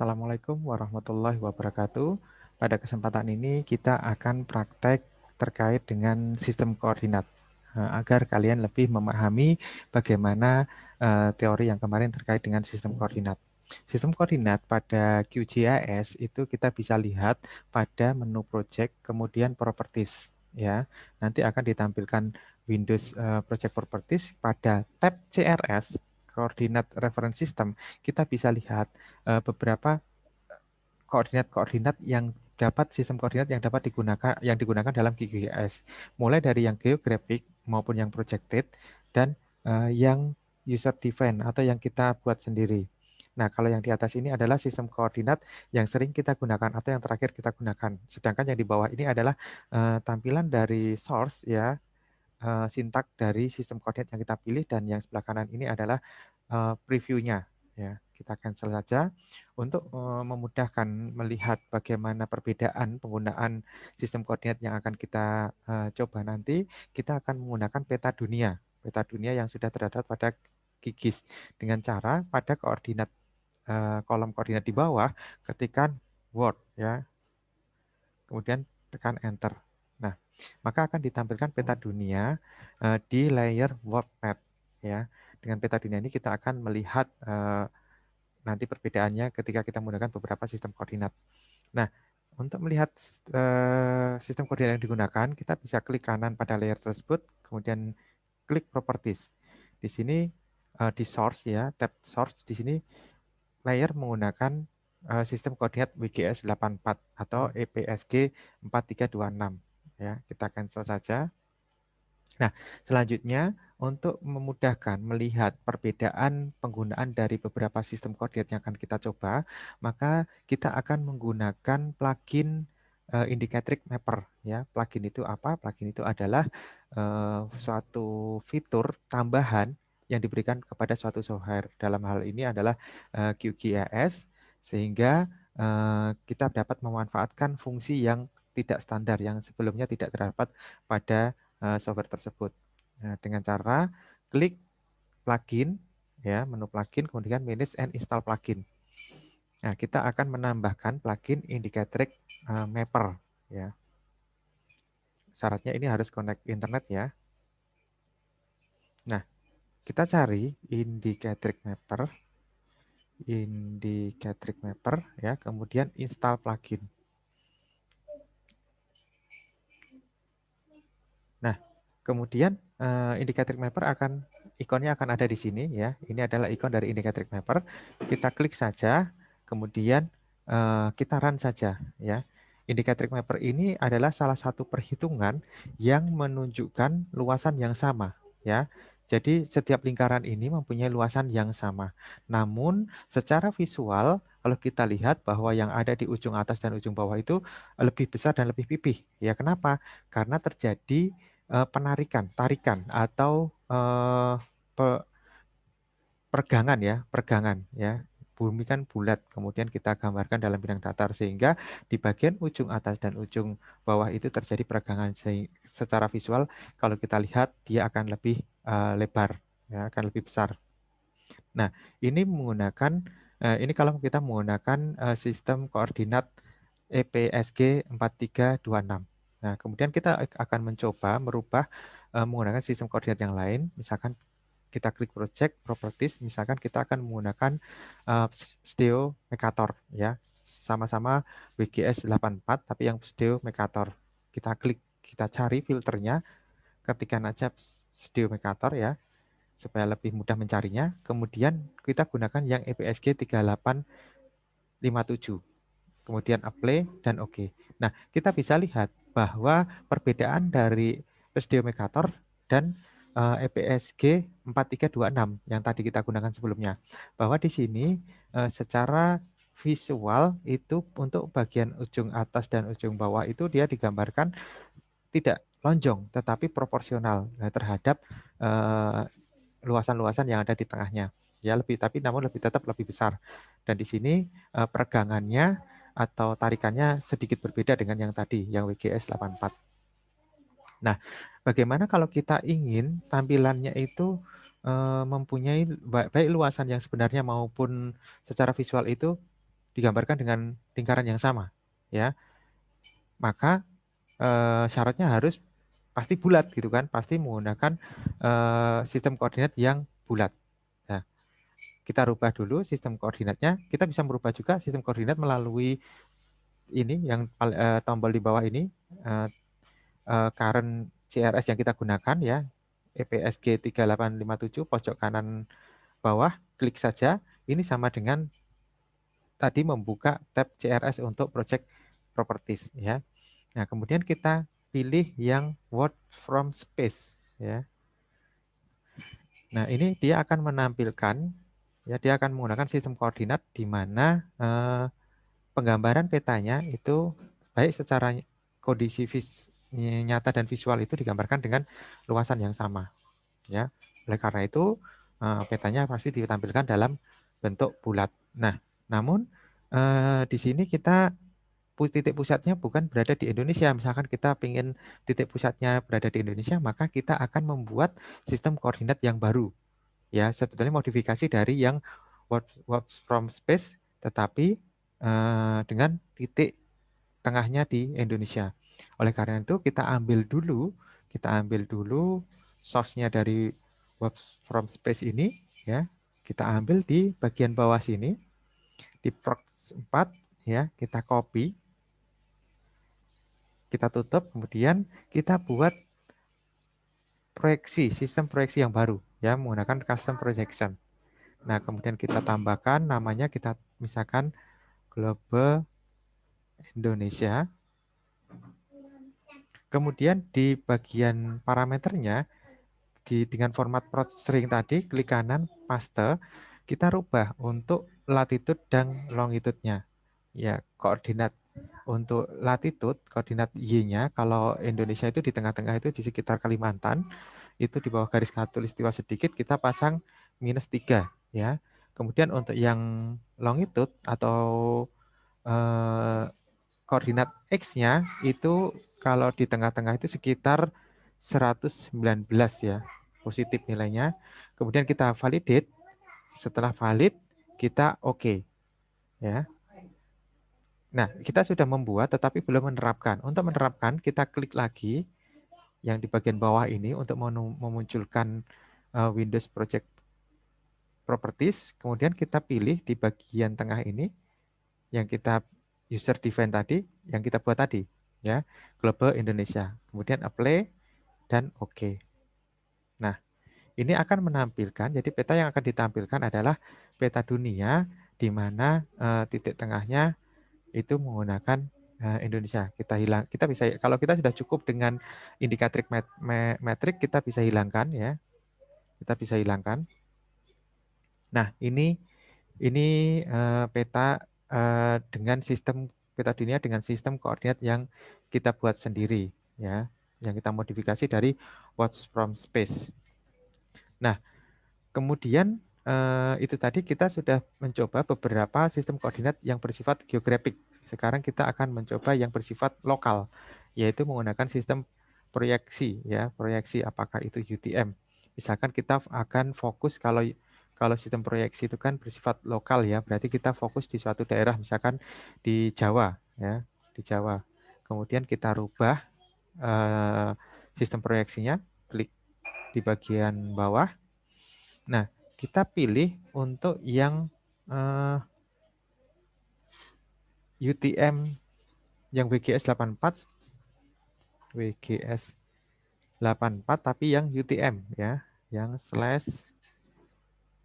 Assalamualaikum warahmatullahi wabarakatuh. Pada kesempatan ini kita akan praktek terkait dengan sistem koordinat agar kalian lebih memahami bagaimana teori yang kemarin terkait dengan sistem koordinat. Sistem koordinat pada QGIS itu kita bisa lihat pada menu project, kemudian properties. Ya, nanti akan ditampilkan Windows Project Properties pada tab CRS, Coordinate Reference System. Kita bisa lihat beberapa koordinat-koordinat yang dapat sistem koordinat yang digunakan dalam QGIS, mulai dari yang geographic maupun yang projected dan yang user defined atau yang kita buat sendiri. Nah, kalau yang di atas ini adalah sistem koordinat yang sering kita gunakan atau yang terakhir kita gunakan. Sedangkan yang di bawah ini adalah tampilan dari source ya, sintak dari sistem koordinat yang kita pilih, dan yang sebelah kanan ini adalah previewnya. Ya, kita cancel saja. Untuk memudahkan melihat bagaimana perbedaan penggunaan sistem koordinat yang akan kita coba nanti, kita akan menggunakan peta dunia. Peta dunia yang sudah terdapat pada QGIS dengan cara pada koordinat kolom koordinat di bawah ketikkan Word ya. Kemudian tekan enter. Nah, maka akan ditampilkan peta dunia di layer world map ya. Dengan peta dunia ini kita akan melihat nanti perbedaannya ketika kita menggunakan beberapa sistem koordinat. Nah, untuk melihat sistem koordinat yang digunakan, kita bisa klik kanan pada layer tersebut, kemudian klik properties. Di sini di source ya, tab source di sini layer menggunakan sistem koordinat WGS 84 atau EPSG 4326 ya. Kita cancel saja. Nah, selanjutnya untuk memudahkan melihat perbedaan penggunaan dari beberapa sistem koordinat yang akan kita coba, maka kita akan menggunakan plugin Indicatrix Mapper ya. Plugin itu apa? Plugin itu adalah suatu fitur tambahan yang diberikan kepada suatu software. Dalam hal ini adalah QGIS, sehingga kita dapat memanfaatkan fungsi yang tidak standar yang sebelumnya tidak terdapat pada software tersebut. Nah, dengan cara klik plugin ya, menu plugin, kemudian manage and install plugin. Nah, kita akan menambahkan plugin Indicatrix Mapper ya. Syaratnya ini harus connect internet ya. Nah, kita cari Indicatrix Mapper ya, kemudian install plugin. Nah, kemudian Indicatrix Mapper ikonnya akan ada di sini ya. Ini adalah ikon dari Indicatrix Mapper. Kita klik saja, kemudian kita run saja ya. Indicatrix Mapper ini adalah salah satu perhitungan yang menunjukkan luasan yang sama ya. Jadi setiap lingkaran ini mempunyai luasan yang sama. Namun secara visual kalau kita lihat bahwa yang ada di ujung atas dan ujung bawah itu lebih besar dan lebih pipih. Ya, kenapa? Karena terjadi tarikan atau pergangan ya. Bumi kan bulat, kemudian kita gambarkan dalam bidang datar sehingga di bagian ujung atas dan ujung bawah itu terjadi pergangan. Secara visual kalau kita lihat dia akan lebih lebar ya, akan lebih besar. Nah, ini kalau kita menggunakan sistem koordinat EPSG 4326. Nah, kemudian kita akan mencoba merubah menggunakan sistem koordinat yang lain. Misalkan kita klik project properties, misalkan kita akan menggunakan Steo Mercator ya. Sama-sama WGS 84 tapi yang Steo Mercator. Kita klik, kita cari filternya, ketikkan aja Steo Mercator ya, supaya lebih mudah mencarinya. Kemudian kita gunakan yang EPSG 3857. Kemudian apply dan OK. Nah, kita bisa lihat bahwa perbedaan dari Stereomecator dan EPSG 4326 yang tadi kita gunakan sebelumnya, bahwa di sini secara visual itu untuk bagian ujung atas dan ujung bawah itu dia digambarkan tidak lonjong tetapi proporsional terhadap luasan-luasan yang ada di tengahnya. Ya, tetap lebih besar. Dan di sini peregangannya atau tarikannya sedikit berbeda dengan yang tadi, yang WGS 84. Nah, bagaimana kalau kita ingin tampilannya itu mempunyai baik luasan yang sebenarnya maupun secara visual itu digambarkan dengan lingkaran yang sama, ya. Maka syaratnya harus pasti bulat gitu kan, pasti menggunakan sistem koordinat yang bulat. Nah, kita rubah dulu sistem koordinatnya. Kita bisa merubah juga sistem koordinat melalui ini yang tombol di bawah ini, current CRS yang kita gunakan ya, EPSG 3857 pojok kanan bawah, klik saja. Ini sama dengan tadi membuka tab CRS untuk project properties ya. Nah, kemudian kita pilih yang work from space ya. Nah, ini dia akan menampilkan ya, dia akan menggunakan sistem koordinat di mana penggambaran petanya itu baik secara kondisi nyata dan visual itu digambarkan dengan luasan yang sama ya. Oleh karena itu petanya pasti ditampilkan dalam bentuk bulat. Nah, namun di sini kita titik pusatnya bukan berada di Indonesia. Misalkan kita ingin titik pusatnya berada di Indonesia, maka kita akan membuat sistem koordinat yang baru. Ya, sebetulnya modifikasi dari yang work from space, tetapi dengan titik tengahnya di Indonesia. Oleh karena itu kita ambil dulu source-nya dari work from space ini, ya. Kita ambil di bagian bawah sini, di prox 4, ya, kita copy, kita tutup, kemudian kita buat proyeksi, sistem proyeksi yang baru, ya, menggunakan custom projection. Nah, kemudian kita tambahkan namanya, kita misalkan Global Indonesia. Kemudian di bagian parameternya, dengan format prot string tadi, klik kanan, paste, kita rubah untuk latitude dan longitude-nya. Ya, koordinat untuk latitude, koordinat Y-nya, kalau Indonesia itu di tengah-tengah itu di sekitar Kalimantan, itu di bawah garis khatulistiwa sedikit, kita pasang -3, ya. Kemudian untuk yang longitude atau koordinat X-nya itu kalau di tengah-tengah itu sekitar 119 ya, positif nilainya. Kemudian kita validate. Setelah valid, kita oke. Ya. Nah, kita sudah membuat tetapi belum menerapkan. Untuk menerapkan, kita klik lagi yang di bagian bawah ini untuk memunculkan Windows Project Properties. Kemudian kita pilih di bagian tengah ini yang kita user define tadi, yang kita buat tadi, ya, Global Indonesia. Kemudian apply dan oke. Nah, ini akan menampilkan, jadi peta yang akan ditampilkan adalah peta dunia di mana titik tengahnya itu menggunakan Indonesia. Kita bisa, kalau kita sudah cukup dengan indikator metrik, kita bisa hilangkan ya. Kita bisa hilangkan. Nah, ini peta dengan sistem peta dunia dengan sistem koordinat yang kita buat sendiri ya, yang kita modifikasi dari watch from space. Nah, kemudian itu tadi kita sudah mencoba beberapa sistem koordinat yang bersifat geografik. Sekarang kita akan mencoba yang bersifat lokal, yaitu menggunakan sistem proyeksi ya, proyeksi apakah itu UTM. Misalkan kita akan fokus, kalau sistem proyeksi itu kan bersifat lokal ya, berarti kita fokus di suatu daerah, misalkan di Jawa ya, di Jawa. Kemudian kita rubah sistem proyeksinya, klik di bagian bawah. Nah, kita pilih untuk yang UTM yang WGS 84, WGS 84 tapi yang UTM ya, yang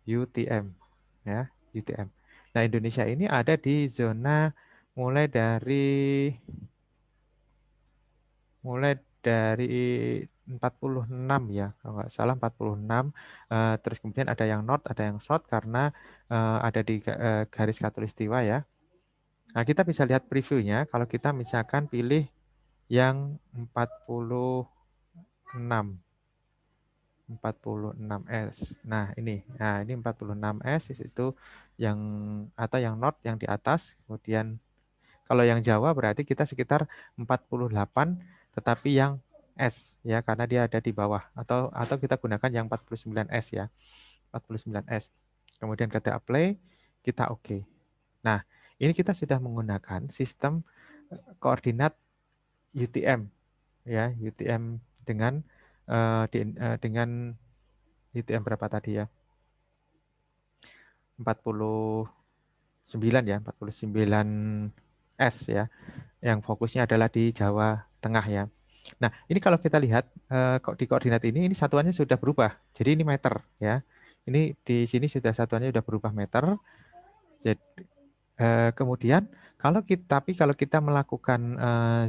/UTM ya, UTM. Nah, Indonesia ini ada di zona mulai dari 46 ya, kalau nggak salah 46. Terus kemudian ada yang north, ada yang south karena ada di garis khatulistiwa ya. Nah, kita bisa lihat previewnya kalau kita misalkan pilih yang 46S. Nah, ini 46S itu yang atau yang north yang di atas. Kemudian kalau yang Jawa berarti kita sekitar 48 tetapi yang S ya, karena dia ada di bawah, atau kita gunakan yang 49S ya. 49S. Kemudian kita apply, kita oke. Nah, Ini kita sudah menggunakan sistem koordinat UTM, ya, UTM dengan dengan UTM berapa tadi ya? 49 ya, 49 S ya, yang fokusnya adalah di Jawa Tengah ya. Nah, ini kalau kita lihat kok di koordinat ini satuannya sudah berubah. Jadi ini meter ya. Ini di sini sudah satuannya sudah berubah meter. Jadi, kemudian kalau kita melakukan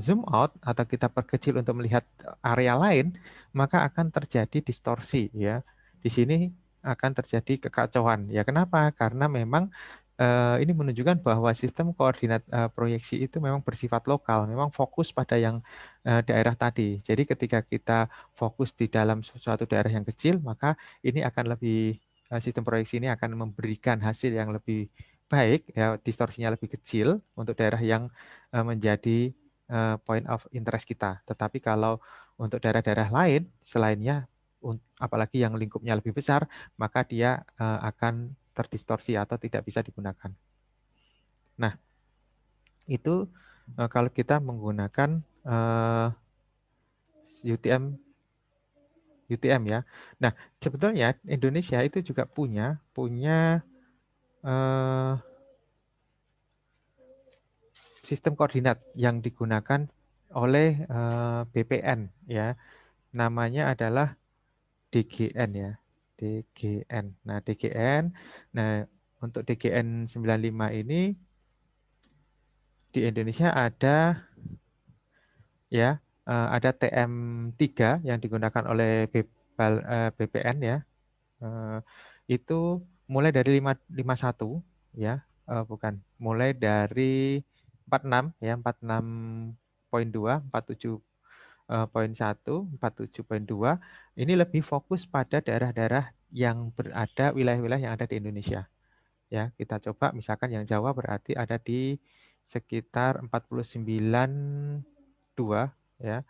zoom out atau kita perkecil untuk melihat area lain, maka akan terjadi distorsi ya. Di sini akan terjadi kekacauan. Ya, kenapa? Karena memang ini menunjukkan bahwa sistem koordinat proyeksi itu memang bersifat lokal, memang fokus pada yang daerah tadi. Jadi ketika kita fokus di dalam suatu daerah yang kecil, maka ini akan lebih sistem proyeksi ini akan memberikan hasil yang lebih baik, ya, distorsinya lebih kecil untuk daerah yang menjadi point of interest kita. Tetapi kalau untuk daerah-daerah lain selainnya, apalagi yang lingkupnya lebih besar, maka dia akan terdistorsi atau tidak bisa digunakan. Nah, itu kalau kita menggunakan UTM ya. Nah, sebetulnya Indonesia itu juga punya eh, sistem koordinat yang digunakan oleh BPN ya. Namanya adalah DGN ya. DGN. Nah, DGN. Nah, untuk DGN 95 ini di Indonesia ada ya, ada TM3 yang digunakan oleh BPN ya. Eh, itu mulai dari 51 ya, bukan, mulai dari 46 ya, 46.2, 47.1, 47.2. Ini lebih fokus pada daerah-daerah yang berada, wilayah-wilayah yang ada di Indonesia. Ya, kita coba misalkan yang Jawa berarti ada di sekitar 49.2 ya.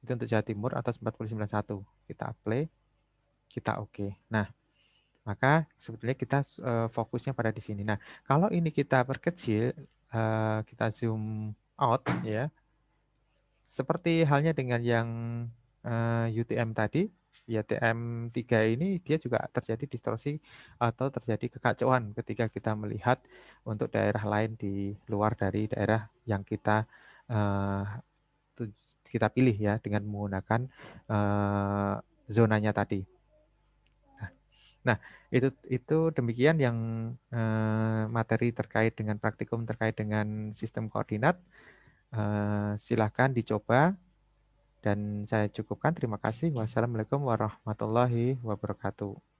Itu untuk Jawa Timur atau 49.1. Kita apply, kita oke. Nah, maka sebetulnya kita fokusnya pada di sini. Nah, kalau ini kita perkecil, kita zoom out ya, seperti halnya dengan yang UTM tadi, ya TM3 ini dia juga terjadi distorsi atau terjadi kekacauan ketika kita melihat untuk daerah lain di luar dari daerah yang eh, kita pilih ya dengan menggunakan zonanya tadi. Nah, itu demikian yang materi terkait dengan praktikum terkait dengan sistem koordinat. Silahkan dicoba dan saya cukupkan. Terima kasih. Wassalamualaikum warahmatullahi wabarakatuh.